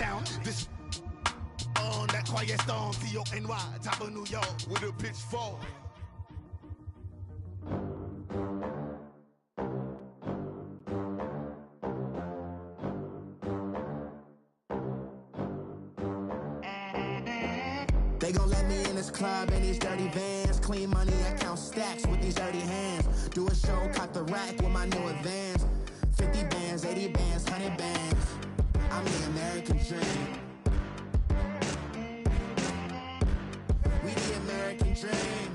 town. This on that quiet storm, C-O-N-Y, top of New York with a pitchfork. They gon' let me in this club in these dirty vans. Clean money, I count stacks with these dirty hands. Do a show, cop the rack with my new advance. 50 bands, 80 bands, 100 bands. I'm the American dream. We the American dream.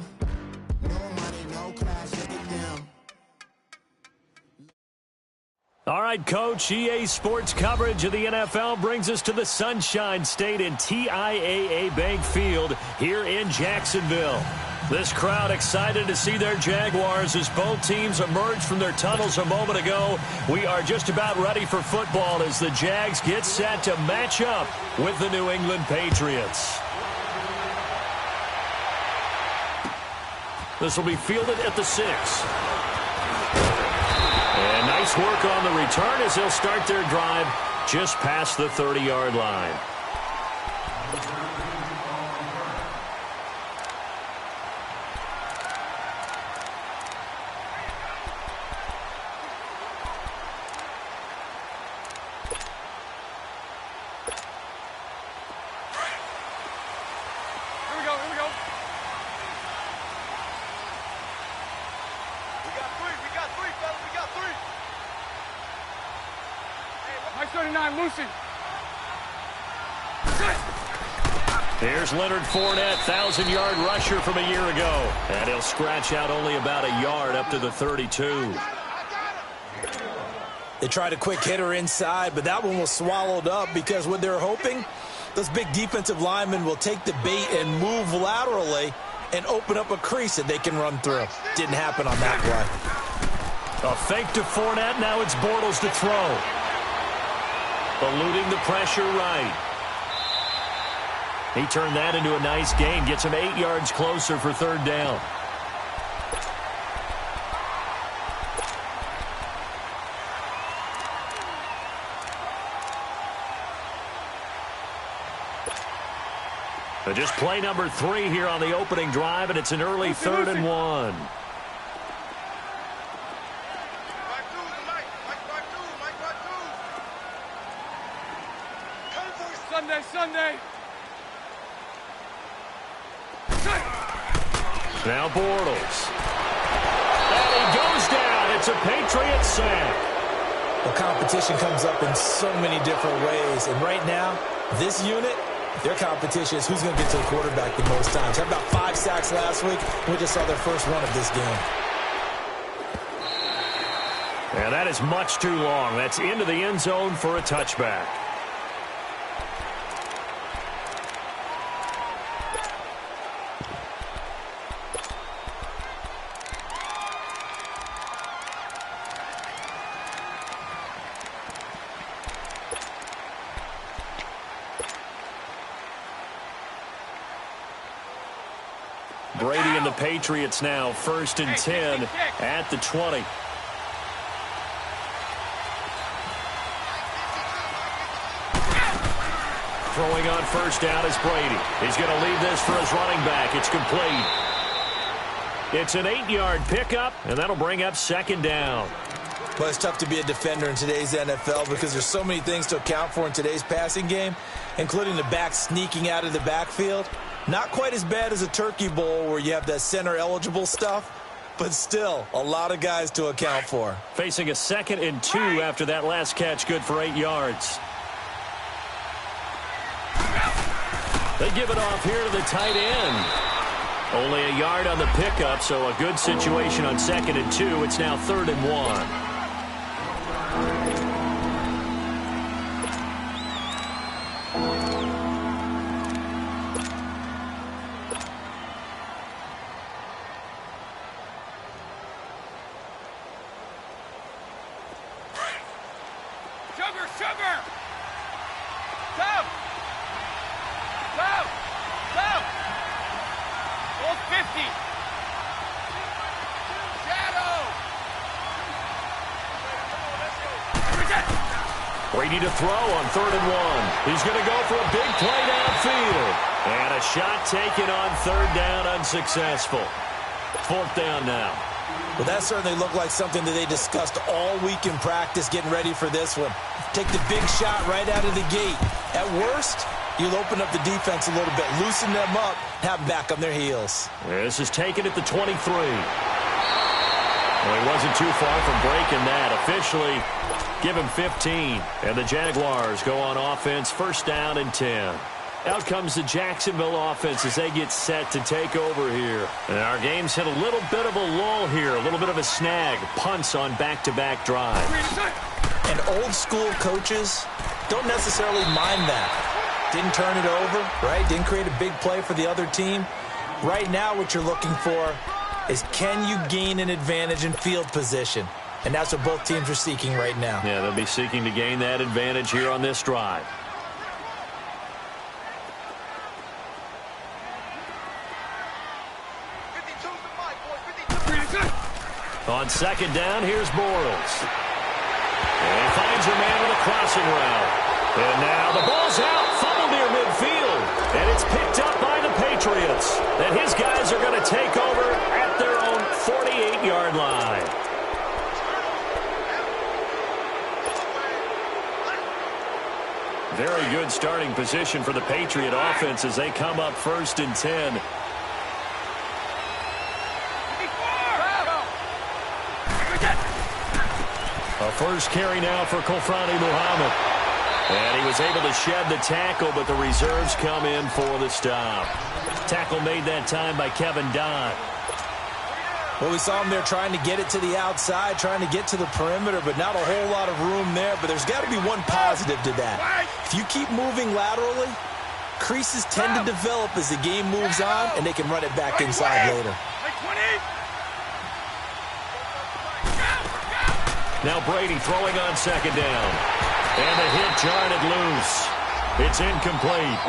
No money, no class, look at them. All right, Coach, EA Sports coverage of the NFL brings us to the Sunshine State in TIAA Bank Field here in Jacksonville. This crowd excited to see their Jaguars as both teams emerged from their tunnels a moment ago. We are just about ready for football as the Jags get set to match up with the New England Patriots. This will be fielded at the 6. And nice work on the return as they'll start their drive just past the 30-yard line. Here's Leonard Fournette, 1,000-yard rusher from a year ago. And he'll scratch out only about a yard up to the 32. They tried a quick hitter inside, but that one was swallowed up because what they're hoping, those big defensive linemen will take the bait and move laterally and open up a crease that they can run through. Didn't happen on that play. A fake to Fournette. Now it's Bortles to throw. Eluding the pressure right. He turned that into a nice gain. Gets him 8 yards closer for third down. So just play number 3 here on the opening drive, and it's an early 3rd and 1. Sunday. Now Bortles. And he goes down. It's a Patriot sack. Well, competition comes up in so many different ways. And right now, this unit, their competition is who's going to get to the quarterback the most times. Had about 5 sacks last week. We just saw their first one of this game. And that is much too long. That's into the end zone for a touchback. Brady and the Patriots now 1st and 10 at the 20. Throwing on first down is Brady. He's going to leave this for his running back. It's complete. It's an 8-yard pickup, and that'll bring up 2nd down. But it's tough to be a defender in today's NFL because there's so many things to account for in today's passing game, including the back sneaking out of the backfield. Not quite as bad as a turkey bowl where you have that center-eligible stuff, but still a lot of guys to account for. Facing a 2nd and 2 after that last catch, good for 8 yards. They give it off here to the tight end. Only a yard on the pickup, so a good situation on 2nd and 2. It's now 3rd and 1. Sugar! Go! 50. Shadow! Brady to throw on 3rd and 1. He's going to go for a big play downfield. And a shot taken on third down, unsuccessful. Fourth down now. Well, that certainly looked like something that they discussed all week in practice getting ready for this one. Take the big shot right out of the gate. At worst, you'll open up the defense a little bit, loosen them up, have them back on their heels. This is taken at the 23. Well, he wasn't too far from breaking that. Officially, give him 15. And the Jaguars go on offense, first down and 10. Out comes the Jacksonville offense as they get set to take over here. And our game's hit a little bit of a lull here, a little bit of a snag. Punts on back-to-back drives. And old-school coaches don't necessarily mind that. Didn't turn it over, right? Didn't create a big play for the other team. Right now what you're looking for is can you gain an advantage in field position? And that's what both teams are seeking right now. Yeah, they'll be seeking to gain that advantage here on this drive. On second down, here's Bortles. And he finds a man with a crossing route. And now the ball's out, fumbled near midfield. And it's picked up by the Patriots. And his guys are going to take over at their own 48-yard line. Very good starting position for the Patriot offense as they come up first and 10. A first carry now for Kofrani Muhammad. And he was able to shed the tackle, but the reserves come in for the stop. Tackle made that time by Kevin Dodd. Well, we saw him there trying to get it to the outside, trying to get to the perimeter, but not a whole lot of room there. But there's got to be one positive to that. If you keep moving laterally, creases tend to develop as the game moves on, and they can run it back inside later. Now Brady throwing on second down. And the hit jarred it loose. It's incomplete.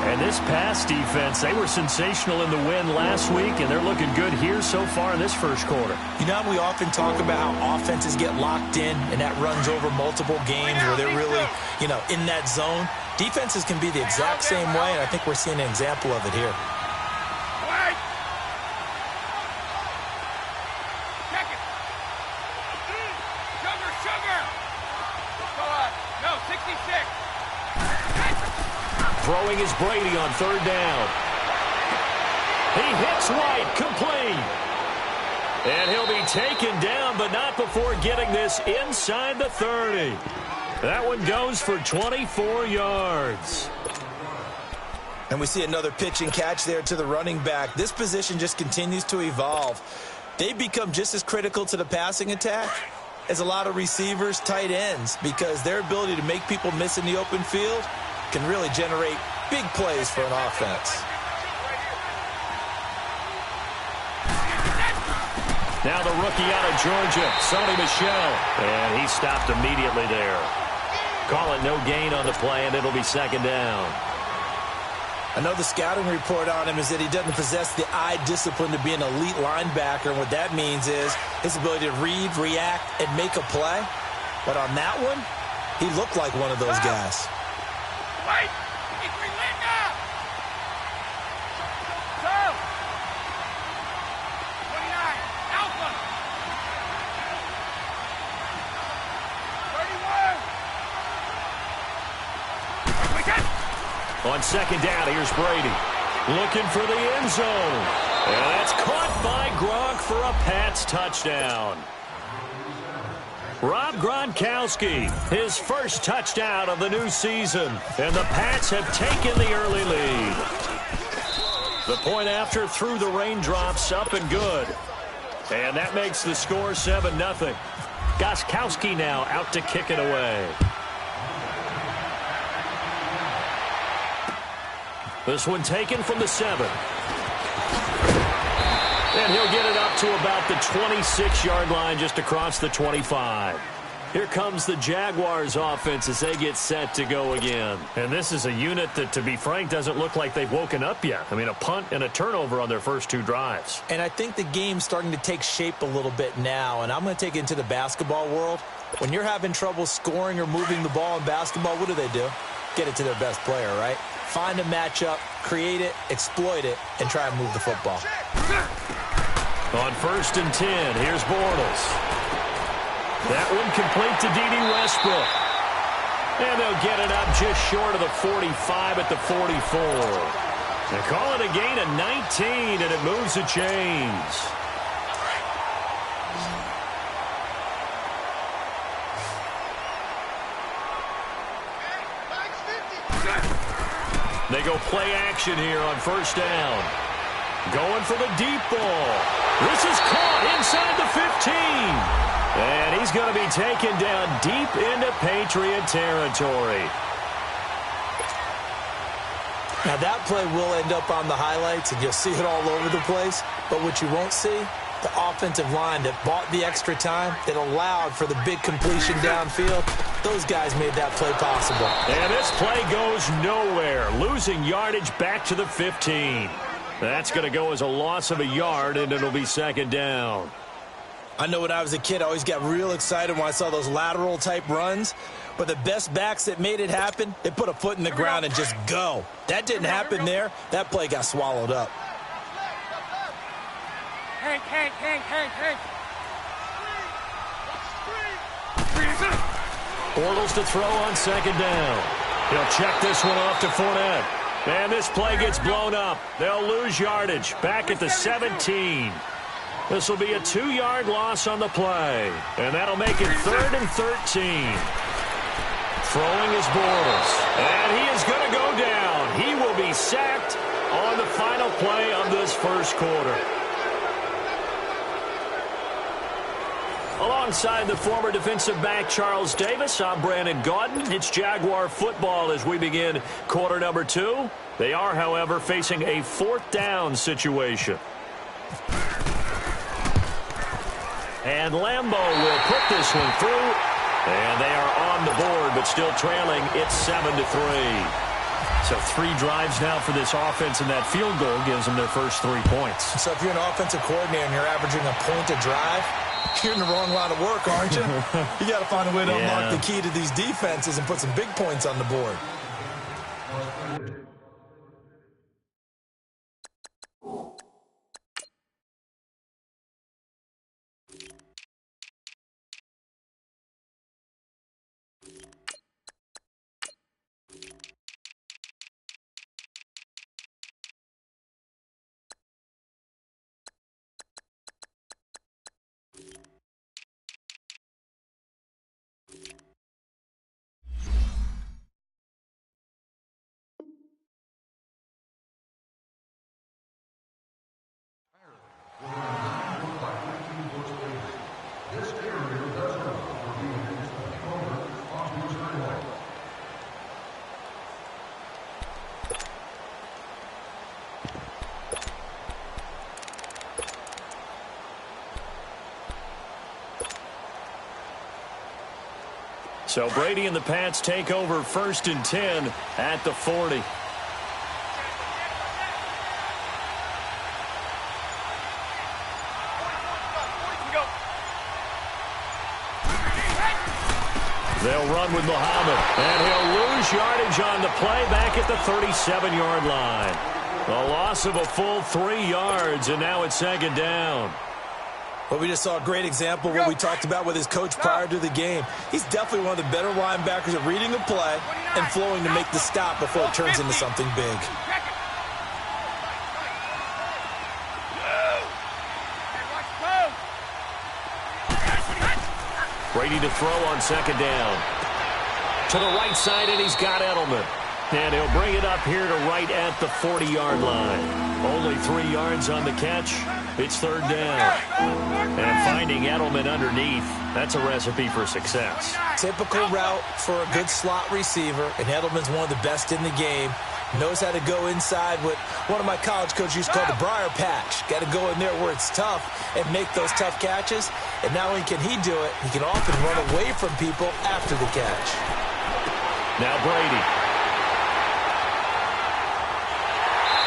And this pass defense, they were sensational in the win last week, and they're looking good here so far in this first quarter. You know how we often talk about how offenses get locked in, and that runs over multiple games where they're really, in that zone? Defenses can be the exact same way, and I think we're seeing an example of it here. Throwing is Brady on third down. He hits White, complete. And he'll be taken down, but not before getting this inside the 30. That one goes for 24 yards. And we see another pitch and catch there to the running back. This position just continues to evolve. They become just as critical to the passing attack as a lot of receivers, tight ends, because their ability to make people miss in the open field can really generate big plays for an offense. Now the rookie out of Georgia, Sony Michel. And he stopped immediately there. Call it no gain on the play, and it'll be second down. I know the scouting report on him is that he doesn't possess the eye discipline to be an elite linebacker. And what that means is his ability to read, react, and make a play. But on that one, he looked like one of those guys. On second down, here's Brady. Looking for the end zone. And that's caught by Gronk for a Pats touchdown. Rob Gronkowski, his first touchdown of the new season. And the Pats have taken the early lead. The point after through the raindrops, up and good. And that makes the score 7-0. Gronkowski now out to kick it away. This one taken from the 7. And he'll get it up to about the 26-yard line, just across the 25. Here comes the Jaguars offense as they get set to go again. And this is a unit that, to be frank, doesn't look like they've woken up yet. I mean, a punt and a turnover on their first two drives. And I think the game's starting to take shape a little bit now. And I'm going to take it into the basketball world. When you're having trouble scoring or moving the ball in basketball, what do? Get it to their best player, right? Find a matchup, create it, exploit it, and try and move the football. On 1st and 10, here's Bortles. That one complete to D.D. Westbrook. And they'll get it up just short of the 45 at the 44. They call it a gain of 19, and it moves the chains. They go play action here on 1st down. Going for the deep ball. This is caught inside the 15. And he's going to be taken down deep into Patriot territory. Now that play will end up on the highlights, and you'll see it all over the place. But what you won't see, the offensive line that bought the extra time, that allowed for the big completion downfield, those guys made that play possible. And this play goes nowhere, losing yardage back to the 15. That's going to go as a loss of a yard, and it'll be 2nd down. I know when I was a kid, I always got real excited when I saw those lateral-type runs. But the best backs that made it happen, they put a foot in the ground and just go. That didn't happen there. That play got swallowed up. Hank. Bortles to throw on 2nd down. He'll check this one off to Fournette. And this play gets blown up. They'll lose yardage back at the 17. This will be a 2-yard loss on the play. And that'll make it 3rd and 13. Throwing is Bortles. And he is going to go down. He will be sacked on the final play of this 1st quarter. Alongside the former defensive back Charles Davis, I'm Brandon Gaudin. It's Jaguar football as we begin quarter number 2. They are, however, facing a 4th down situation. And Lambeau will put this one through. And they are on the board, but still trailing. It's 7-3. So 3 drives now for this offense, and that field goal gives them their first 3 points. So if you're an offensive coordinator and you're averaging a point a drive, you're in the wrong line of work, aren't you? You got to find a way to unlock the key to these defenses and put some big points on the board. So Brady and the Pats take over 1st and 10 at the 40. They'll run with Muhammad, and he'll lose yardage on the play back at the 37-yard line. A loss of a full 3 yards, and now it's 2nd down. Well, we just saw a great example of what we talked about with his coach prior to the game. He's definitely one of the better linebackers at reading a play and flowing to make the stop before it turns into something big. Brady to throw on 2nd down. To the right side, and he's got Edelman. And he'll bring it up here to right at the 40-yard line. Only 3 yards on the catch. It's 3rd down. And finding Edelman underneath, that's a recipe for success. Typical route for a good slot receiver, and Edelman's one of the best in the game. Knows how to go inside what one of my college coaches used to call the briar patch. Got to go in there where it's tough and make those tough catches. And not only can he do it, he can often run away from people after the catch. Now Brady.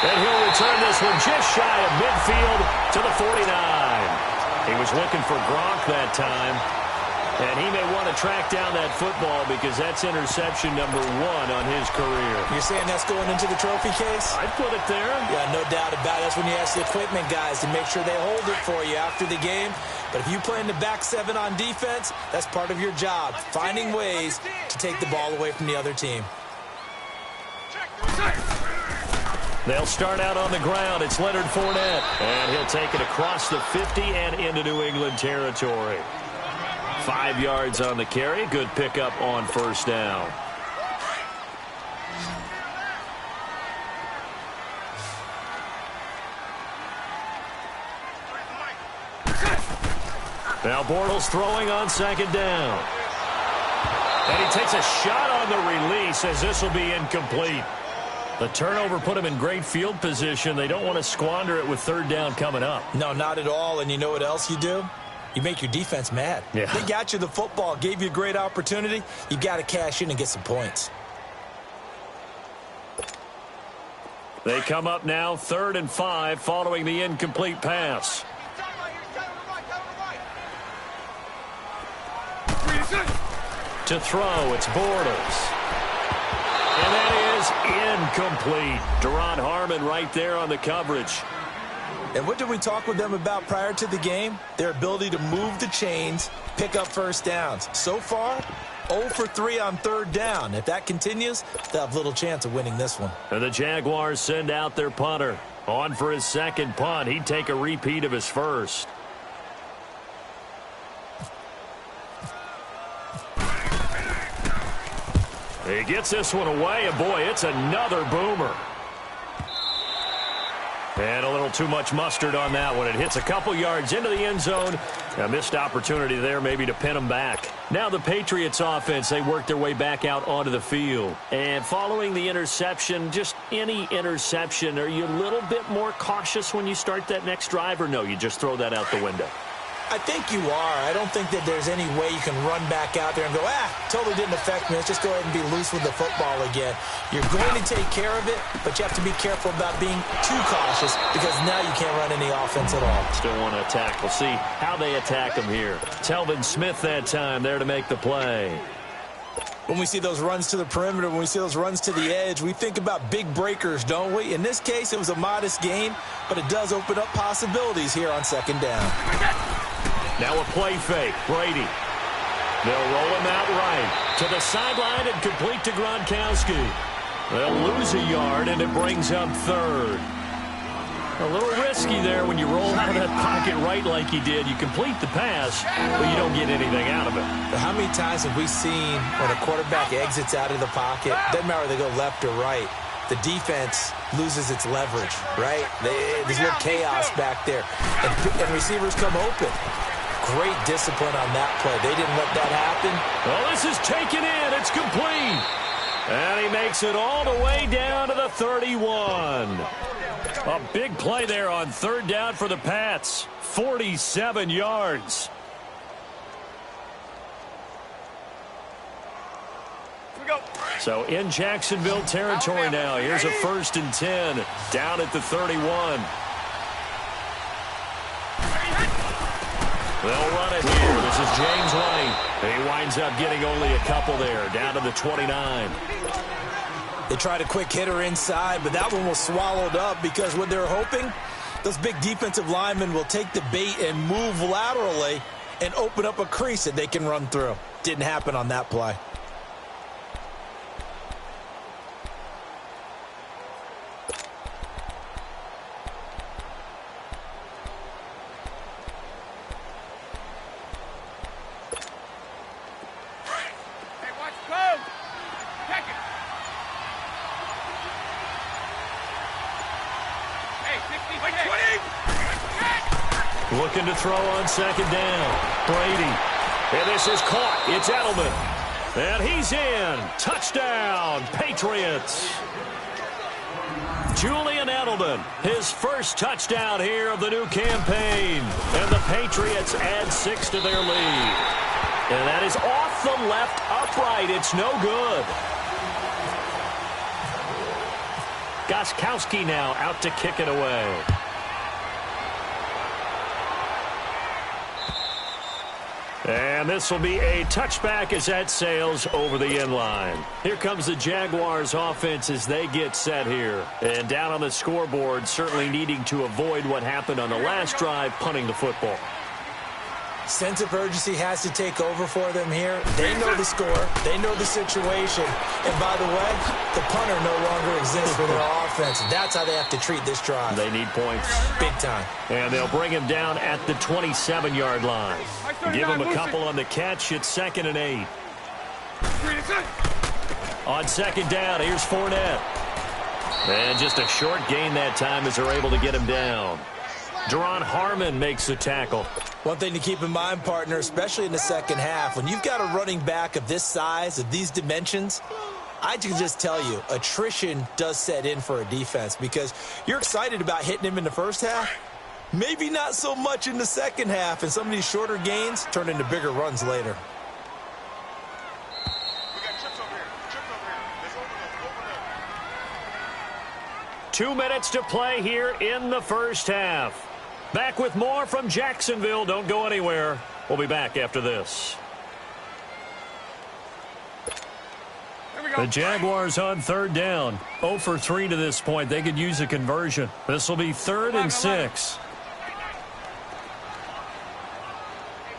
And he'll return this one just shy of midfield to the 49. He was looking for Gronk that time. And he may want to track down that football because that's interception number 1 on his career. You're saying that's going into the trophy case? I'd put it there. Yeah, no doubt about it. That's when you ask the equipment guys to make sure they hold it for you after the game. But if you play in the back 7 on defense, that's part of your job, finding ways to take the ball away from the other team. They'll start out on the ground. It's Leonard Fournette. And he'll take it across the 50 and into New England territory. 5 yards on the carry. Good pickup on first down. Now Bortles throwing on second down. And he takes a shot on the release as this will be incomplete. The turnover put him in great field position. They don't want to squander it with third down coming up. No, not at all. And you know what else you do? You make your defense mad. Yeah. They got you the football, gave you a great opportunity. You got to cash in and get some points. They come up now 3rd and 5 following the incomplete pass. To throw, it's Bortles. And that is incomplete. Deron Harmon right there on the coverage. And what did we talk with them about prior to the game? Their ability to move the chains, pick up first downs. So far, 0 for 3 on third down. If that continues, they'll have little chance of winning this one. And the Jaguars send out their punter. On for his second punt. He'd take a repeat of his first. He gets this one away, and boy, it's another boomer. And a little too much mustard on that one. It hits a couple yards into the end zone. A missed opportunity there maybe to pin them back. Now the Patriots offense, they work their way back out onto the field. And following the interception, just any interception, are you a little bit more cautious when you start that next drive, or no, you just throw that out the window? I think you are. I don't think that there's any way you can run back out there and go, totally didn't affect me. Let's just go ahead and be loose with the football again. You're going to take care of it, but you have to be careful about being too cautious because now you can't run any offense at all. Still want to attack. We'll see how they attack him here. Telvin Smith that time there to make the play. When we see those runs to the perimeter, when we see those runs to the edge, we think about big breakers, don't we? In this case, it was a modest gain, but it does open up possibilities here on second down. Now a play fake. Brady. They'll roll him out right. To the sideline and complete to Gronkowski. They'll lose a yard, and it brings up third. A little risky there when you roll out of that pocket right like he did. You complete the pass, but you don't get anything out of it. But how many times have we seen when a quarterback exits out of the pocket, doesn't matter whether they go left or right, the defense loses its leverage, right? There's a little chaos back there, and receivers come open. Great discipline on that play. They didn't let that happen. Well, this is taken in. It's complete. And he makes it all the way down to the 31. A big play there on third down for the Pats. 47 yards. So in Jacksonville territory now. Here's a 1st and 10 down at the 31. They'll run it here. This is James White. He winds up getting only a couple there, down to the 29. They tried a quick hitter inside, but that one was swallowed up because what they're hoping, those big defensive linemen will take the bait and move laterally and open up a crease that they can run through. Didn't happen on that play. Looking to throw on second down. Brady. And this is caught. It's Edelman. And he's in. Touchdown, Patriots. Julian Edelman, his first touchdown here of the new campaign. And the Patriots add 6 to their lead. And that is off the left upright. It's no good. Gostkowski now out to kick it away. And this will be a touchback as that sails over the end line. Here comes the Jaguars offense as they get set here. And down on the scoreboard, certainly needing to avoid what happened on the last drive, punting the football. Sense of urgency has to take over for them here. They know the score. They know the situation. And by the way, the punter no longer exists for their offense. That's how they have to treat this drive. They need points. Big time. And they'll bring him down at the 27-yard line. Give him a couple on the catch. It's 2nd and 8. On 2nd down, here's Fournette. And just a short gain that time as they're able to get him down. Deron Harmon makes the tackle. One thing to keep in mind, partner, especially in the second half, when you've got a running back of this size, of these dimensions, I can just tell you, attrition does set in for a defense because you're excited about hitting him in the first half. Maybe not so much in the second half, and some of these shorter gains turn into bigger runs later. We got trips over here. Trips over here. Let's open up. 2 minutes to play here in the first half. Back with more from Jacksonville. Don't go anywhere. We'll be back after this. The Jaguars on 3rd down. 0 for 3 to this point. They could use a conversion. This will be 3rd and 6.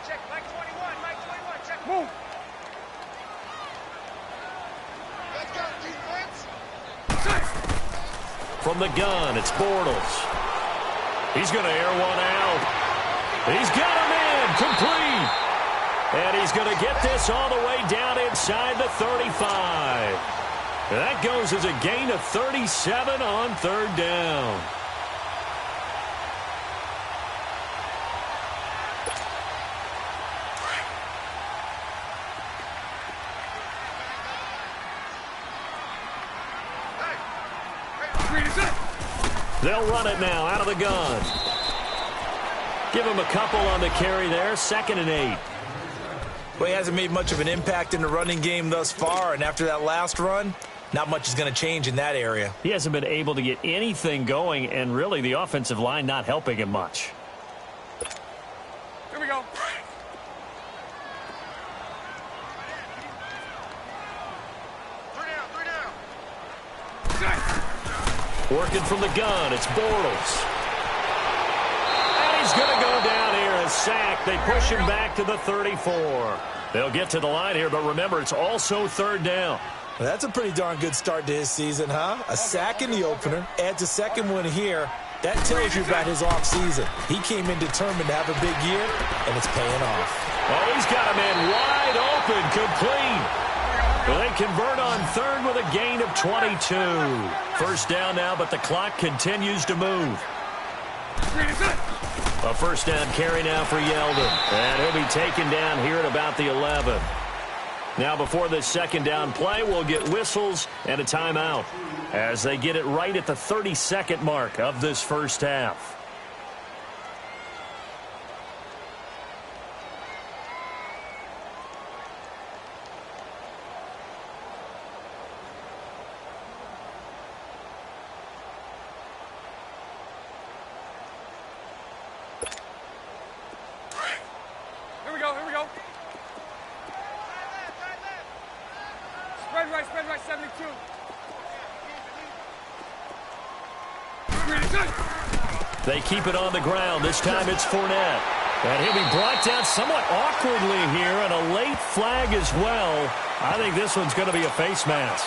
Check, Mike 21, Mike 21, check. Move. Let's go, defense. From the gun, it's Bortles. He's going to air one out. He's got him in. Complete. And he's going to get this all the way down inside the 35. That goes as a gain of 37 on 3rd down. They'll run it now out of the gun. Give him a couple on the carry there. 2nd and 8. Well, he hasn't made much of an impact in the running game thus far, and after that last run, not much is going to change in that area. He hasn't been able to get anything going, and really the offensive line not helping him much. Here we go. Three down. Working from the gun, it's Bortles. And he's going to go down here, a sack. They push him back to the 34. They'll get to the line here, but remember, it's also 3rd down. Well, that's a pretty darn good start to his season, huh? A sack in the opener, adds a second one here. That tells you about his offseason. He came in determined to have a big year, and it's paying off. Oh, he's got him in wide open, complete. Well, they convert on 3rd with a gain of 22. 1st down now, but the clock continues to move. A 1st down carry now for Yeldon. And he'll be taken down here at about the 11. Now, before this 2nd down play, we'll get whistles and a timeout as they get it right at the 32nd mark of this first half. Here we go. Spread right, 72. They keep it on the ground. This time it's Fournette. And he'll be brought down somewhat awkwardly here, and a late flag as well. I think this one's going to be a face mask.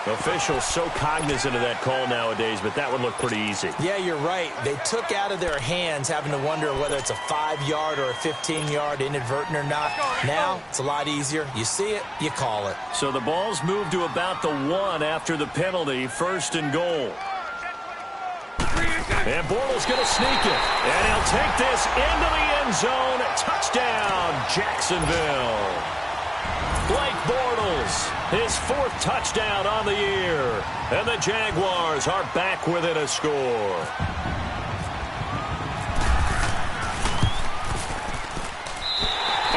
Officials so cognizant of that call nowadays, but that would look pretty easy. Yeah, you're right. They took out of their hands having to wonder whether it's a 5-yard or a 15-yard inadvertent or not. Now, it's a lot easier. You see it, you call it. So the ball's moved to about the 1 after the penalty, 1st and goal. And Bortles going to sneak it. And he'll take this into the end zone. Touchdown, Jacksonville. Blake Bortles, his 4th touchdown on the year. And the Jaguars are back within a score.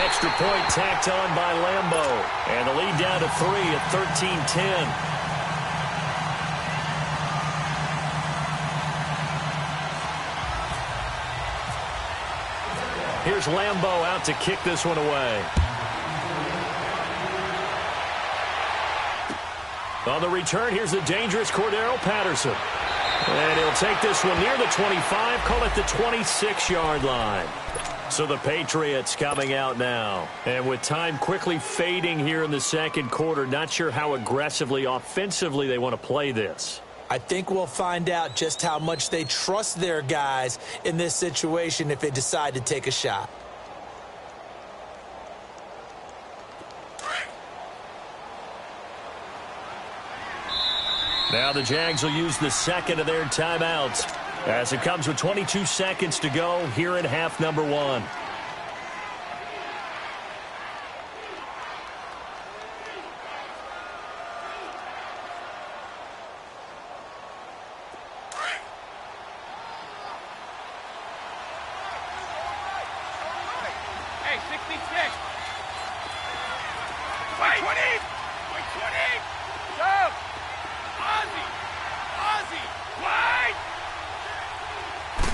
Extra point tacked on by Lambeau. And the lead down to 3 at 13-10. Here's Lambeau out to kick this one away. On the return, here's the dangerous Cordero Patterson. And he'll take this one near the 25, call it the 26-yard line. So the Patriots coming out now. And with time quickly fading here in the second quarter, not sure how aggressively, offensively they want to play this. I think we'll find out just how much they trust their guys in this situation if they decide to take a shot. Now the Jags will use the second of their timeouts as it comes with 22 seconds to go here in half number one. Hey, 66. Wait, 20. Wait, 20. Go. Ozzy. Wait.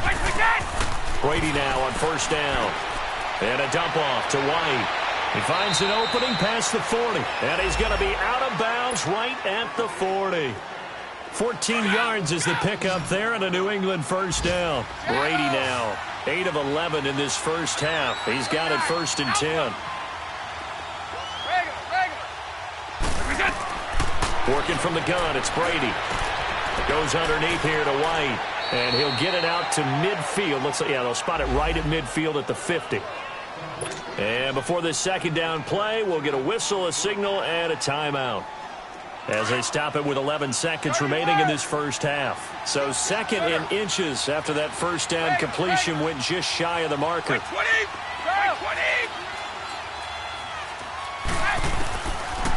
Wait, again. Brady now on first down. And a dump off to White. He finds an opening past the 40. And he's going to be out of bounds right at the 40. 14 yards is the pickup there and a New England first down. Brady now 8 of 11 in this first half. He's got it 1st and 10. Working from the gun, it's Brady. Goes underneath here to White. And he'll get it out to midfield. Looks like, yeah, they'll spot it right at midfield at the 50. And before this second down play, we'll get a whistle, a signal, and a timeout as they stop it with 11 seconds remaining in this first half. So second and inches after that first down completion went just shy of the marker. 20.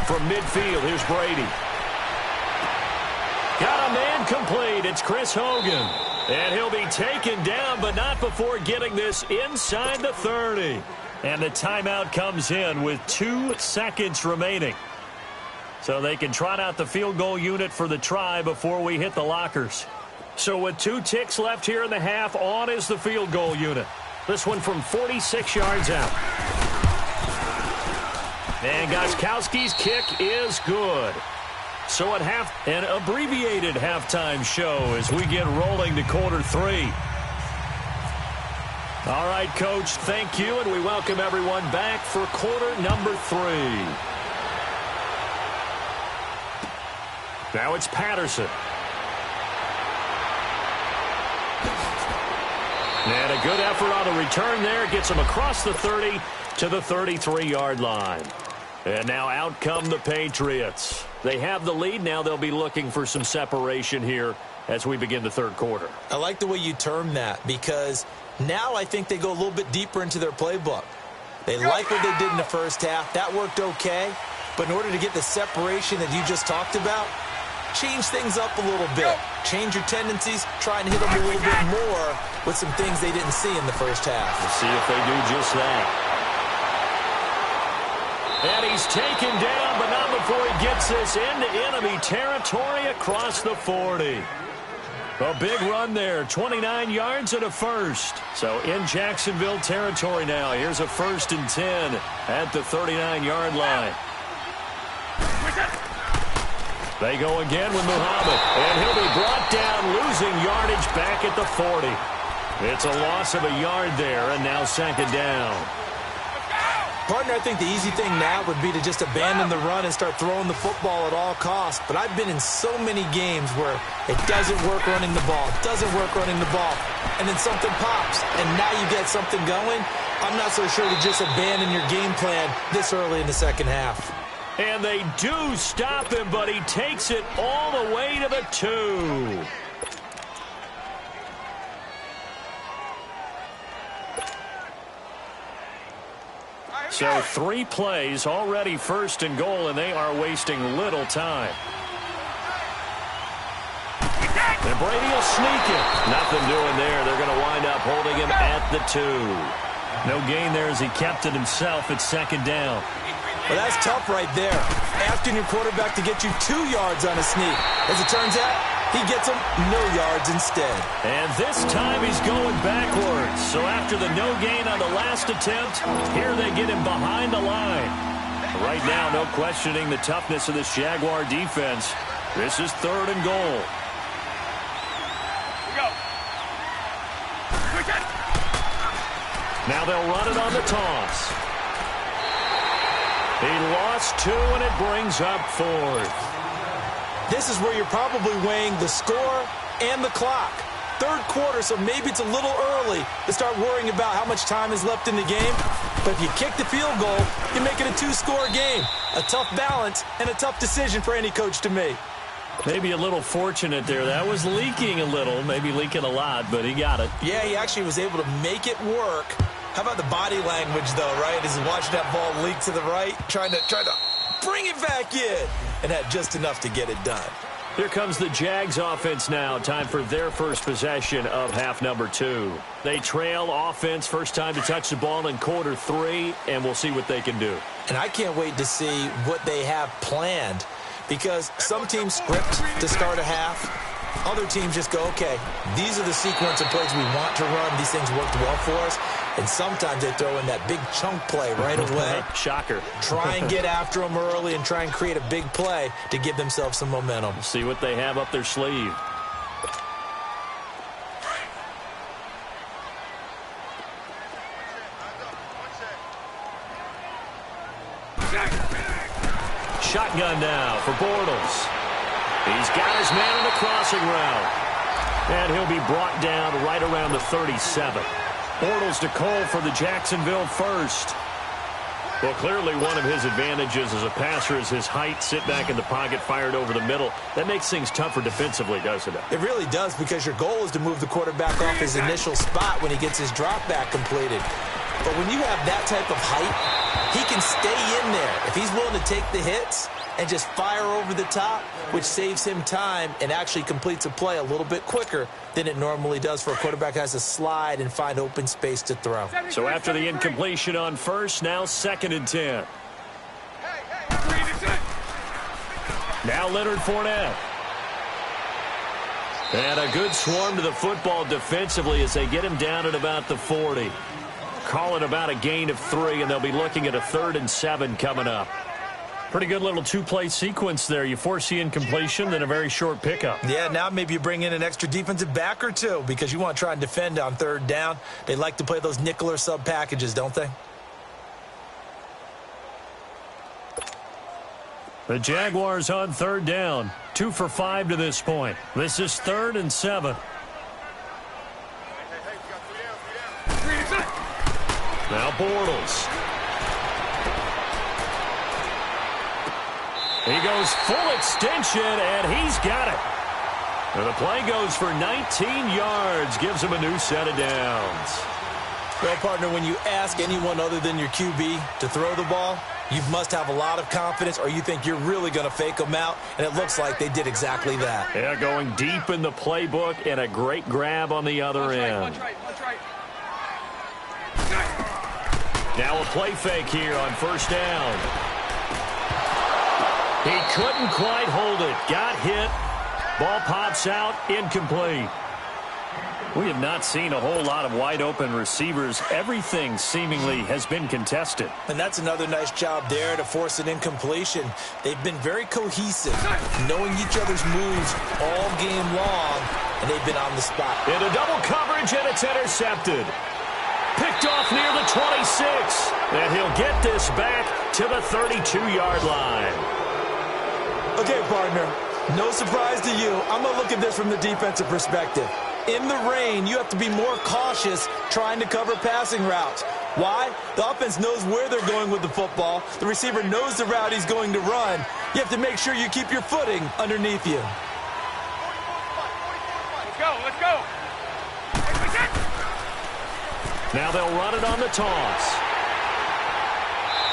From midfield, here's Brady. Got a man complete. It's Chris Hogan. And he'll be taken down, but not before getting this inside the 30. And the timeout comes in with 2 seconds remaining. So they can trot out the field goal unit for the try before we hit the lockers. So with 2 ticks left here in the half, on is the field goal unit. This one from 46 yards out. And Gostkowski's kick is good. So at half, an abbreviated halftime show as we get rolling to quarter 3. All right, Coach, thank you, and we welcome everyone back for quarter number 3. Now it's Patterson. And a good effort on the return there. Gets him across the 30 to the 33-yard line. And now out come the Patriots. They have the lead. Now they'll be looking for some separation here as we begin the third quarter. I like the way you term that because now I think they go a little bit deeper into their playbook. They like what they did in the first half. That worked okay. But in order to get the separation that you just talked about, change things up a little bit. Change your tendencies. Try and hit them a little bit more with some things they didn't see in the first half. We'll see if they do just that. And he's taken down, but not before he gets this into enemy territory across the 40. A big run there, 29 yards and a first. So in Jacksonville territory now. Here's a 1st and 10 at the 39-yard line. They go again with Muhammad, and he'll be brought down, losing yardage back at the 40. It's a loss of a yard there, and now 2nd down. Partner, I think the easy thing now would be to just abandon the run and start throwing the football at all costs. But I've been in so many games where it doesn't work running the ball, and then something pops, and now you get something going. I'm not so sure to just abandon your game plan this early in the second half. And they do stop him, but he takes it all the way to the 2. So 3 plays, already 1st and goal, and they are wasting little time. And Brady will sneak it. Nothing doing there. They're going to wind up holding him at the 2. No gain there as he kept it himself at 2nd down. Well, that's tough right there. Asking your quarterback to get you 2 yards on a sneak. As it turns out, He gets him no yards instead. And this time he's going backwards. So after the no gain on the last attempt, here they get him behind the line. Right now, no questioning the toughness of this Jaguar defense. This is 3rd and goal. Now they'll run it on the toss. He lost 2, and it brings up 4th. This is where you're probably weighing the score and the clock. 3rd quarter, so maybe it's a little early to start worrying about how much time is left in the game. But if you kick the field goal, you make it a 2-score game. A tough balance and a tough decision for any coach to make. Maybe a little fortunate there. That was leaking a little, maybe leaking a lot, but he got it. Yeah, he actually was able to make it work. How about the body language, though, right? As he's watching that ball leak to the right, trying to bring it back in, and had just enough to get it done. Here comes the Jags offense now. Time for their first possession of half number 2. They trail offense, first time to touch the ball in quarter 3, and we'll see what they can do. And I can't wait to see what they have planned, because some teams script to start a half. Other teams just go, okay, these are the sequence of plays we want to run. These things worked well for us. And sometimes they throw in that big chunk play right away. Shocker. Try and get after them early and try and create a big play to give themselves some momentum. See what they have up their sleeve. Shotgun now for Bortles. He's got his man on the crossing route. And he'll be brought down right around the 37. Bortles to Cole for the Jacksonville first. Well, clearly one of his advantages as a passer is his height. Sit back in the pocket, fired over the middle. That makes things tougher defensively, doesn't it? It really does, because your goal is to move the quarterback off his initial spot when he gets his drop back completed. But when you have that type of height, he can stay in there. If he's willing to take the hits and just fire over the top, which saves him time and actually completes a play a little bit quicker than it normally does for a quarterback who has to slide and find open space to throw. So after the incompletion on first, now 2nd and 10. Now Leonard Fournette. And a good swarm to the football defensively as they get him down at about the 40. Call it about a gain of 3, and they'll be looking at a 3rd and 7 coming up. Pretty good little 2-play sequence there. You force the incompletion, then a very short pickup. Yeah, now maybe you bring in an extra defensive back or two because you want to try and defend on 3rd down. They like to play those nickel or sub packages, don't they? The Jaguars on 3rd down. 2 for 5 to this point. This is 3rd and 7. Now Bortles. He goes full extension, and he's got it. And the play goes for 19 yards, gives him a new set of downs. Well, partner, when you ask anyone other than your QB to throw the ball, you must have a lot of confidence, or you think you're really going to fake them out, and it looks like they did exactly that. Yeah, going deep in the playbook, and a great grab on the other end. Now a play fake here on 1st down. He couldn't quite hold it. Got hit. Ball pops out. Incomplete. We have not seen a whole lot of wide-open receivers. Everything seemingly has been contested. And that's another nice job there to force an incompletion. They've been very cohesive, knowing each other's moves all game long, and they've been on the spot. Into double coverage, and it's intercepted. Picked off near the 26. And he'll get this back to the 32-yard line. Okay, partner, no surprise to you. I'm going to look at this from the defensive perspective. In the rain, you have to be more cautious trying to cover passing routes. Why? The offense knows where they're going with the football. The receiver knows the route he's going to run. You have to make sure you keep your footing underneath you. Let's go, let's go. Now they'll run it on the toss.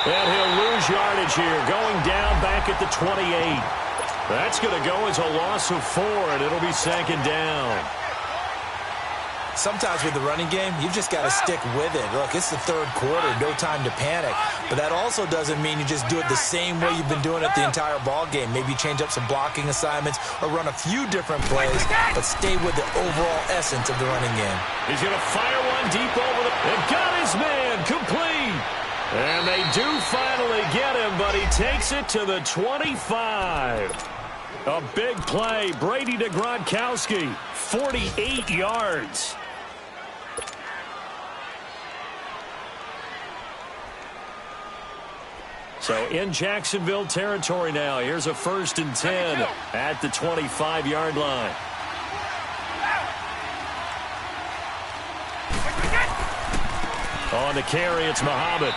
And he'll lose yardage here, going down back at the 28. That's going to go as a loss of 4, and it'll be 2nd down. Sometimes with the running game, you've just got to stick with it. Look, it's the third quarter, no time to panic. But that also doesn't mean you just do it the same way you've been doing it the entire ball game. Maybe change up some blocking assignments or run a few different plays, but stay with the overall essence of the running game. He's going to fire one deep over the... And got his man complete. And they do finally get him, but he takes it to the 25. A big play. Brady to Gronkowski. 48 yards. So in Jacksonville territory now. Here's a 1st and 10 at the 25-yard line. On the carry, it's Muhammad.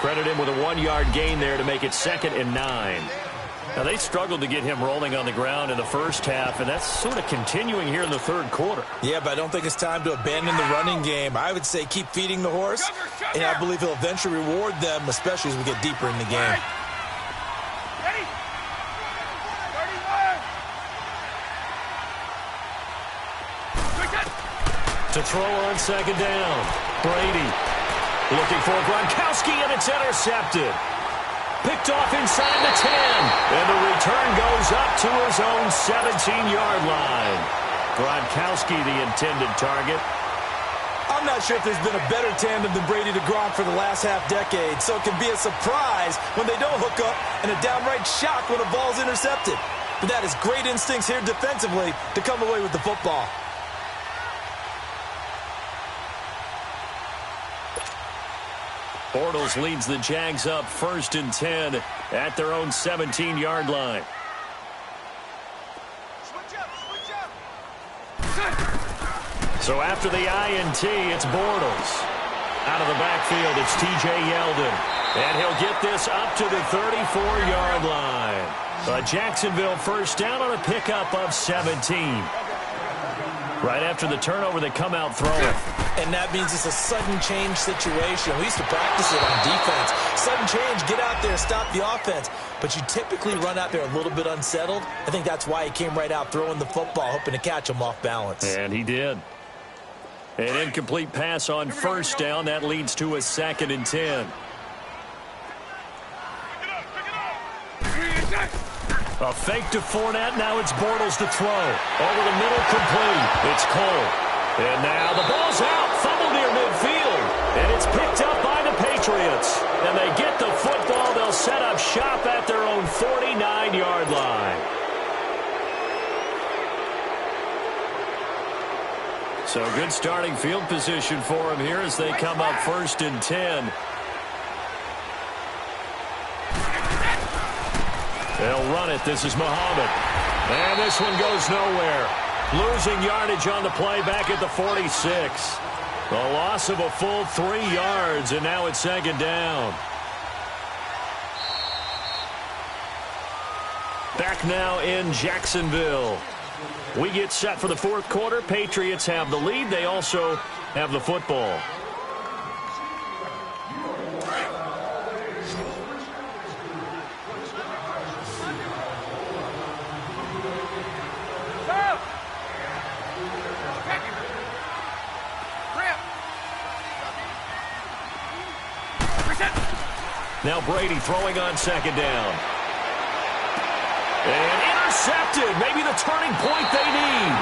Credit him with a 1-yard gain there to make it 2nd and 9. Now, they struggled to get him rolling on the ground in the first half, and that's sort of continuing here in the third quarter. Yeah, but I don't think it's time to abandon the running game. I would say keep feeding the horse, and I believe he'll eventually reward them, especially as we get deeper in the game. Ready? 31. To throw on 2nd down. Brady looking for Gronkowski, and it's intercepted. Picked off inside the 10. And the return goes up to his own 17-yard line. Gronkowski, the intended target. I'm not sure if there's been a better tandem than Brady to Gronk for the last half-decade, so it can be a surprise when they don't hook up and a downright shock when a ball's intercepted. But that is great instincts here defensively to come away with the football. Bortles leads the Jags up 1st and 10 at their own 17-yard line. So after the INT, it's Bortles. Out of the backfield, it's T.J. Yeldon. And he'll get this up to the 34-yard line. A Jacksonville 1st down on a pickup of 17. Right after the turnover, they come out throwing. And that means it's a sudden change situation. We used to practice it on defense. Sudden change, get out there, stop the offense. But you typically run out there a little bit unsettled. I think that's why he came right out throwing the football, hoping to catch him off balance. And he did. An incomplete pass on 1st down. That leads to a 2nd and 10. A fake to Fournette. Now it's Bortles to throw. Over the middle, complete. It's Cole. And now the ball's out. Fumble near midfield. And it's picked up by the Patriots. And they get the football. They'll set up shop at their own 49-yard line. So good starting field position for him here as they come up 1st and 10. They'll run it. This is Muhammad. And this one goes nowhere. Losing yardage on the play back at the 46. The loss of a full 3 yards, and now it's 2nd down. Back now in Jacksonville. We get set for the 4th quarter. Patriots have the lead. They also have the football. Now Brady throwing on 2nd down. And intercepted. Maybe the turning point they need.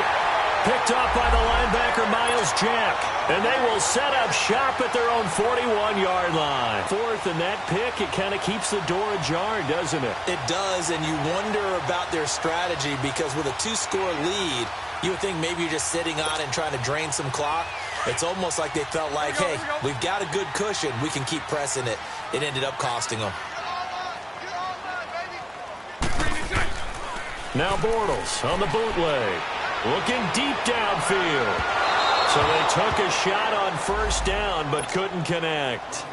Picked off by the linebacker, Miles Jack. And they will set up shop at their own 41-yard line. 4th and that pick, it kind of keeps the door ajar, doesn't it? It does, and you wonder about their strategy because with a 2-score lead, you would think maybe you're just sitting on it and trying to drain some clock. It's almost like they felt like, hey, we've got a good cushion. We can keep pressing it. It ended up costing them. Now Bortles on the bootleg. Looking deep downfield. So they took a shot on 1st down but couldn't connect.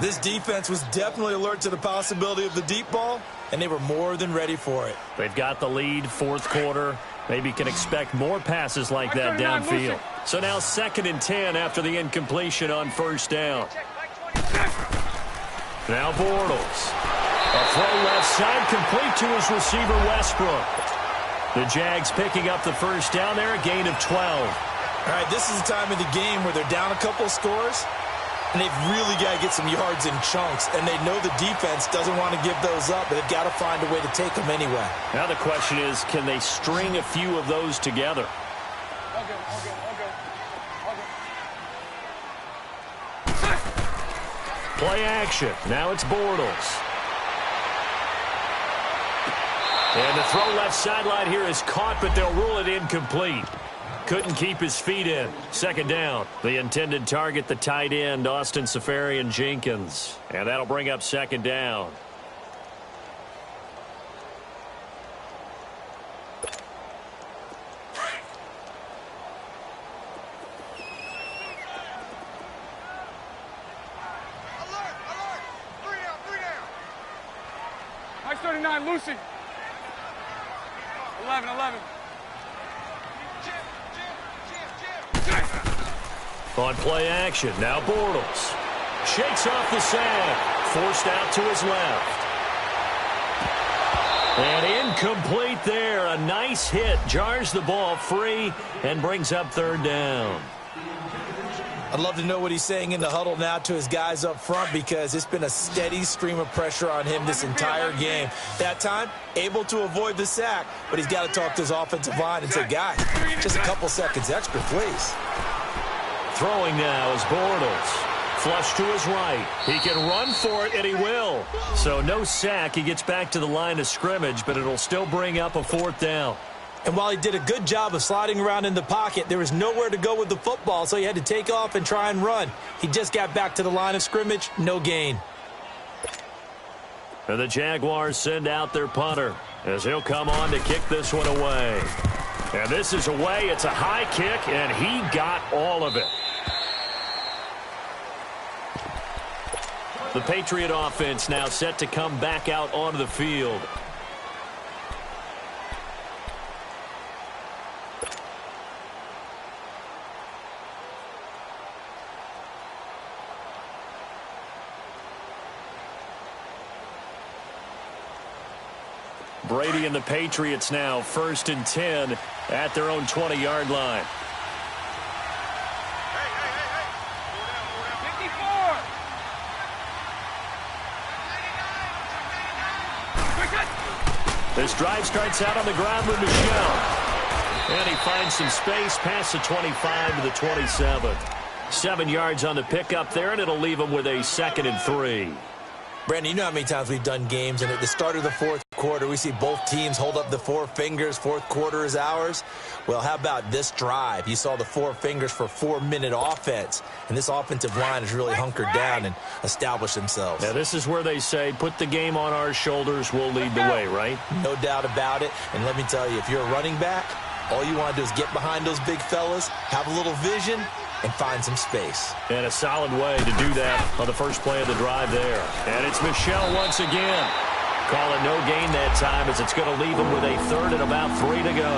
This defense was definitely alert to the possibility of the deep ball, and they were more than ready for it. They've got the lead, 4th quarter. Maybe can expect more passes like that downfield. So now 2nd and 10 after the incompletion on 1st down. Now Bortles. A throw left side complete to his receiver Westbrook. The Jags picking up the 1st down there, a gain of 12. All right, this is the time of the game where they're down a couple scores, and they've really got to get some yards in chunks, and they know the defense doesn't want to give those up, but they've got to find a way to take them anyway. Now the question is, can they string a few of those together? Play action. Now it's Bortles. And the throw left sideline here is caught, but they'll rule it incomplete. Couldn't keep his feet in. Second down. The intended target, the tight end, Austin Seferian-Jenkins. And that'll bring up second down. Alert! 3 down! Nice 39, Lucy. 11. On play action, now Bortles. Shakes off the sack. Forced out to his left. And incomplete there. A nice hit. Jars the ball free and brings up third down. I'd love to know what he's saying in the huddle now to his guys up front, because it's been a steady stream of pressure on him this entire game. That time, able to avoid the sack, but he's got to talk to his offensive line and say, guys, just a couple seconds extra, please. Throwing now is Bortles. Flush to his right. He can run for it, and he will. So no sack. He gets back to the line of scrimmage, but it'll still bring up a fourth down. And while he did a good job of sliding around in the pocket, there was nowhere to go with the football, so he had to take off and try and run. He just got back to the line of scrimmage, no gain. And the Jaguars send out their punter as he'll come on to kick this one away. And this is away. It's a high kick, and he got all of it. The Patriot offense now set to come back out onto the field. Brady and the Patriots now 1st and 10 at their own 20-yard line. Hey. 54. This drive starts out on the ground with Michel. And he finds some space past the 25 to the 27. 7 yards on the pickup there, and it'll leave him with a 2nd and 3. Brandon, you know how many times we've done games, and at the start of the fourth quarter, we see both teams hold up the 4 fingers. Fourth quarter is ours. Well, how about this drive? You saw the 4 fingers for 4-minute offense, and this offensive line has really hunkered down and established themselves. Now, this is where they say, put the game on our shoulders, we'll lead the way, right? No doubt about it. And let me tell you, if you're a running back, all you want to do is get behind those big fellas, have a little vision, and find some space. And a solid way to do that on the first play of the drive there. And it's Michel once again. Calling no gain that time, as it's going to leave him with a 3rd and about 3 to go.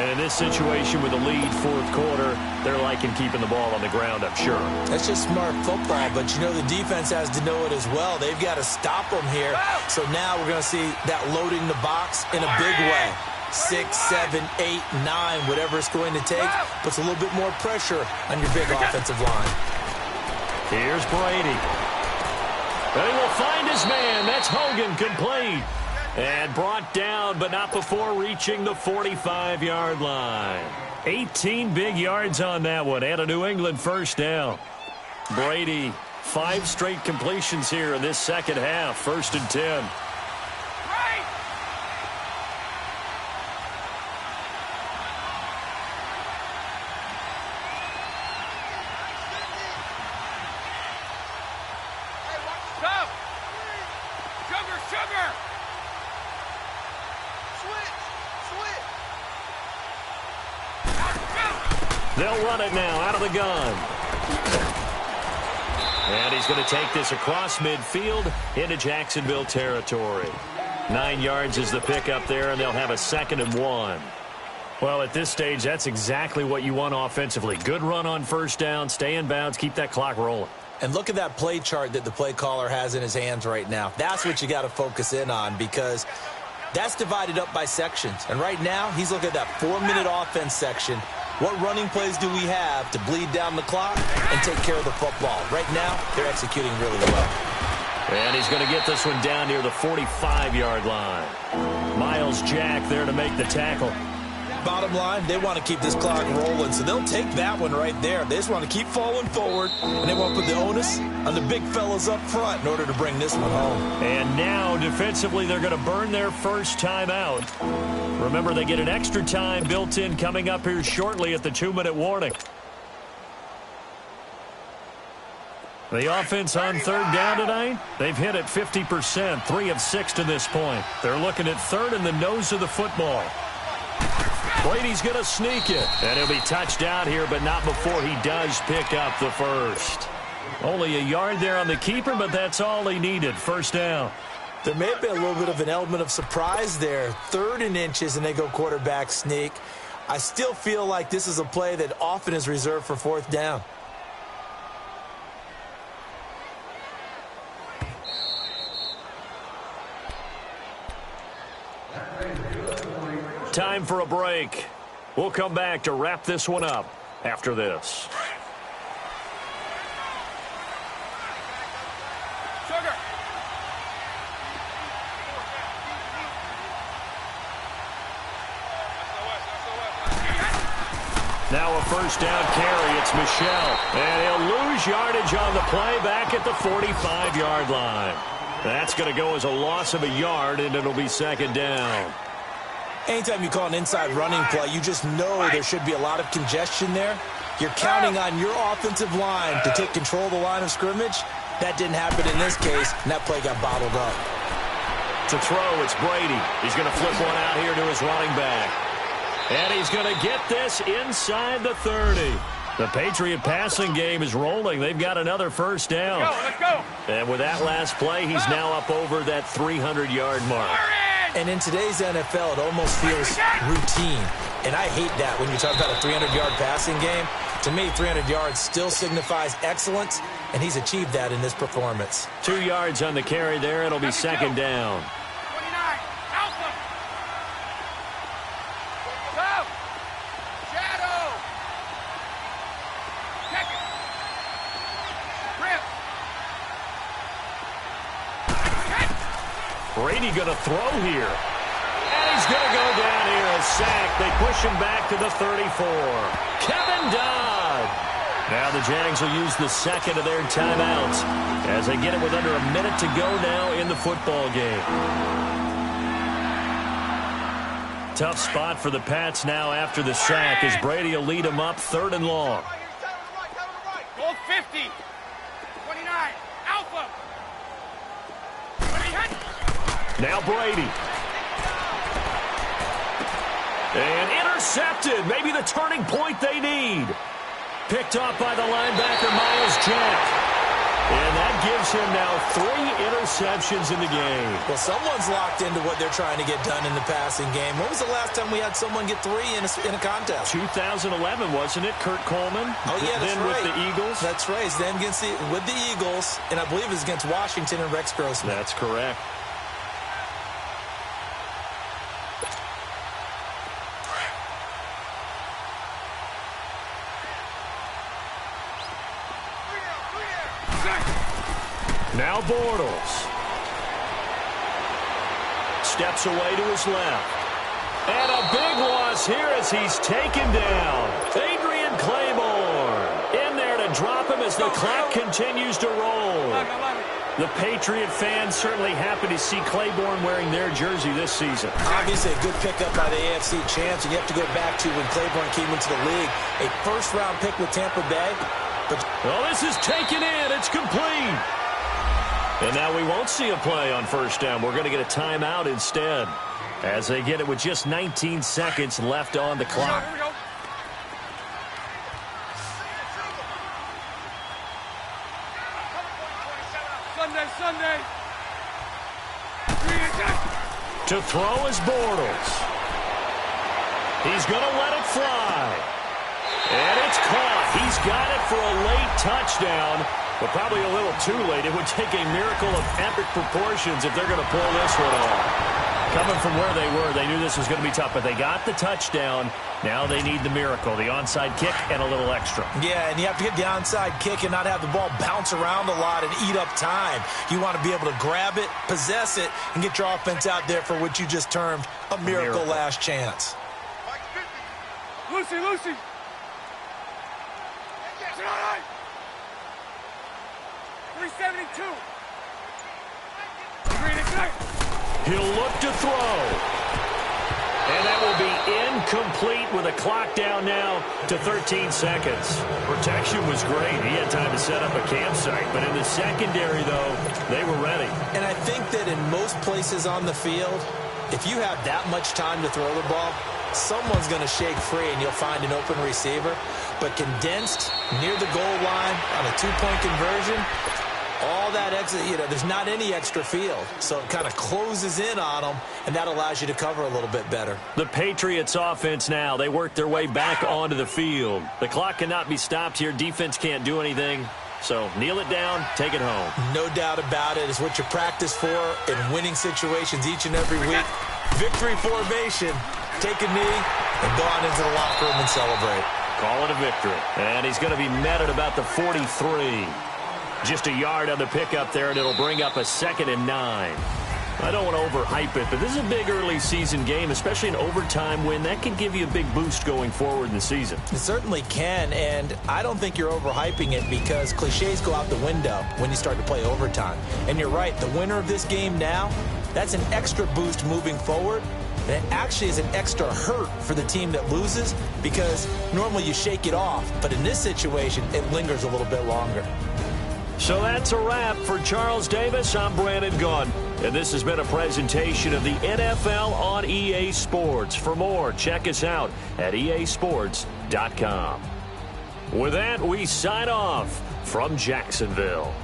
And in this situation with the lead fourth quarter, they're liking keeping the ball on the ground, I'm sure. That's just smart football, but you know the defense has to know it as well. They've got to stop them here. So now we're going to see that loading the box in a big way. 6, 7, 8, 9, whatever it's going to take, puts a little bit more pressure on your big offensive line. Here's Brady. And he will find his man. That's Hogan, complete. And brought down, but not before reaching the 45-yard line. 18 big yards on that one, and a New England first down. Brady, 5 straight completions here in this second half, 1st and 10. They'll run it now out of the gun. And he's going to take this across midfield into Jacksonville territory. 9 yards is the pickup there, and they'll have a 2nd and 1. Well, at this stage, that's exactly what you want offensively. Good run on first down, stay in bounds, keep that clock rolling. And look at that play chart that the play caller has in his hands right now. That's what you got to focus in on, because That's divided up by sections. And right now, he's looking at that 4-minute offense section. What running plays do we have to bleed down the clock and take care of the football? Right now, they're executing really well. And he's going to get this one down near the 45-yard line. Miles Jack there to make the tackle. Bottom line, they want to keep this clock rolling, so they'll take that one right there. They just want to keep falling forward, and they want to put the onus on the big fellas up front in order to bring this one home. And now, defensively, they're going to burn their first timeout. Remember, they get an extra time built in coming up here shortly at the 2-minute warning. The offense on third down tonight, they've hit it 50%, 3 of 6 to this point. They're looking at third in the nose of the football. Brady's going to sneak it, and he'll be touched out here, but not before he does pick up the first. Only a yard there on the keeper, but that's all he needed. First down. There may have been a little bit of an element of surprise there. 3rd and inches, and they go quarterback sneak. I still feel like this is a play that often is reserved for 4th down. Time for a break. We'll come back to wrap this one up after this. Sugar. Now a first down carry. It's Michel. And he'll lose yardage on the play back at the 45-yard line. That's going to go as a loss of a yard, and it'll be 2nd down. Anytime you call an inside running play, you just know there should be a lot of congestion there. You're counting on your offensive line to take control of the line of scrimmage. That didn't happen in this case, and that play got bottled up. To throw, it's Brady. He's going to flip one out here to his running back. And he's going to get this inside the 30. The Patriot passing game is rolling. They've got another first down. Let's go. And with that last play, he's now up over that 300-yard mark. And in today's NFL, it almost feels routine. And I hate that when you talk about a 300-yard passing game. To me, 300 yards still signifies excellence, and he's achieved that in this performance. 2 yards on the carry there. It'll be 2nd down. 29. Alpha. Go. Shadow. Check it. Rip. Brady going to throw here. And he's going to go down here. A sack. They push him back to the 34. Kevin Dodd. Now the Jags will use the 2nd of their timeouts as they get it with under a minute to go now in the football game. Tough spot for the Pats now after the sack as Brady will lead them up 3rd and long. Goal 50. 29. Alpha. Now Brady. And intercepted. Maybe the turning point they need. Picked off by the linebacker, Miles Jack. And that gives him now 3 interceptions in the game. Well, someone's locked into what they're trying to get done in the passing game. When was the last time we had someone get 3 in a contest? 2011, wasn't it? Kurt Coleman? Oh, yeah, that's then right. with the Eagles? That's right. Then with the Eagles, and I believe it was against Washington and Rex Grossman. That's correct. Now Bortles. Steps away to his left. And a big loss here as he's taken down. Adrian Claiborne in there to drop him as the clock continues to roll. The Patriot fans certainly happy to see Claiborne wearing their jersey this season. Obviously a good pickup by the AFC champs, and you have to go back to when Claiborne came into the league. A first-round pick with Tampa Bay. Well, this is taken in. It's complete. And now we won't see a play on first down. We're going to get a timeout instead as they get it with just 19 seconds left on the clock. Here we go. Sunday. To throw is Bortles. He's going to let it fly. And it's caught. He's got it for a late touchdown, but probably a little too late. It would take a miracle of epic proportions if they're going to pull this one off. Coming from where they were, they knew this was going to be tough, but they got the touchdown. Now they need the miracle, the onside kick and a little extra. Yeah, and you have to get the onside kick and not have the ball bounce around a lot and eat up time. You want to be able to grab it, possess it, and get your offense out there for what you just termed a miracle last chance. Lucy! 372. He'll look to throw. And that will be incomplete with a clock down now to 13 seconds. Protection was great. He had time to set up a campsite. But in the secondary, though, they were ready. And I think that in most places on the field, if you have that much time to throw the ball, someone's going to shake free and you'll find an open receiver. But condensed near the goal line on a two-point conversion, all that extra, there's not any extra field. So it kind of closes in on them, and that allows you to cover a little bit better. The Patriots offense now, they work their way back onto the field. The clock cannot be stopped here. Defense can't do anything. So kneel it down, take it home. No doubt about it. It's what you practice for in winning situations each and every week. Victory formation. Take a knee and go on into the locker room and celebrate. Call it a victory. And he's going to be met at about the 43. Just a yard on the pickup there, and it'll bring up a 2nd and 9. I don't want to overhype it, but this is a big early season game, especially an overtime win. That can give you a big boost going forward in the season. It certainly can, and I don't think you're overhyping it because cliches go out the window when you start to play overtime. And you're right, the winner of this game now, that's an extra boost moving forward. And it actually is an extra hurt for the team that loses because normally you shake it off, but in this situation, it lingers a little bit longer. So that's a wrap for Charles Davis. I'm Brandon Gaudin, and this has been a presentation of the NFL on EA Sports. For more, check us out at easports.com. With that, we sign off from Jacksonville.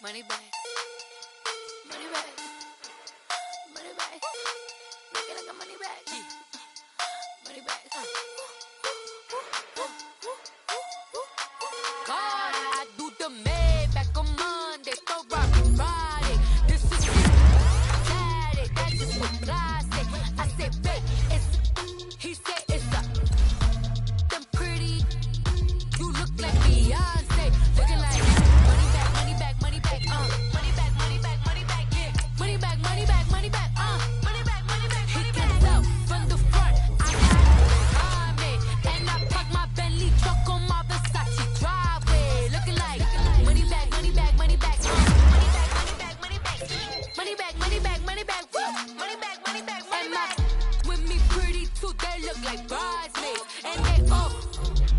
Money back. Money back. Money back. Make it like a money back. Money back. God, I do the May back on Monday. So rock Friday. This is Saturday. That's just what classic. I said, babe, it's. He said it's a. Them pretty. You look like Beyonce. Looking like. Like bridesmaids, and they all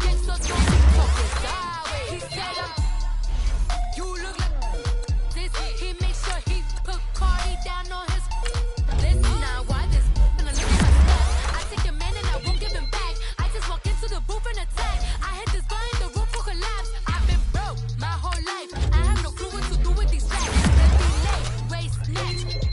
think so don't be talking sideways. He said you look like this. He made sure he put Cardi down on his list. Now why this gonna look at my stuff? I take a man and I won't give him back. I just walk into the booth and attack. I hit this guy in the roof will collapse. I've been broke my whole life. I have no clue what to do with these racks. Let me lay, waist, snatch.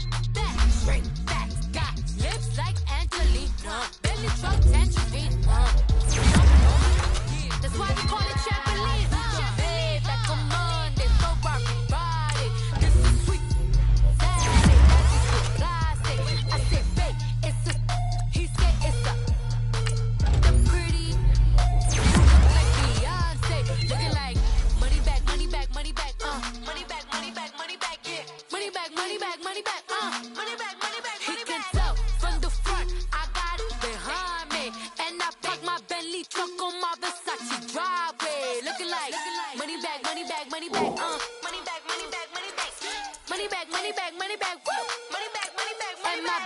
my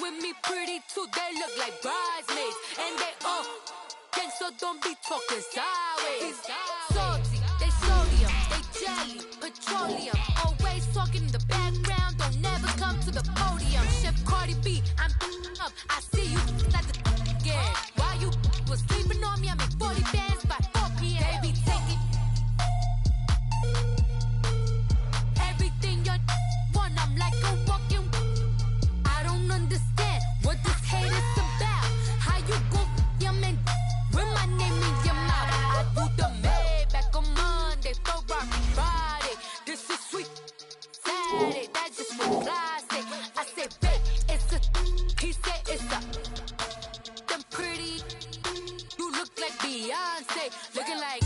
with me pretty too, they look like bridesmaids. And they all gang, so don't be talking sideways. Salty, they sodium, they jelly, petroleum. Always talking in the background, don't never come to the podium. Chef Cardi B, I'm up, I see you like the again. While you was sleeping on me, I make 40 bands by 4 p.m. They be taking everything you want, I'm like a walking. I don't understand what this hate is about. How you go your man with my name in your mouth? I do the Maybach on Monday, Ferrari Friday. This is sweet Saturday, that's just what I say. I say, babe, it's a, he say it's a. Them pretty, you look like Beyonce, looking like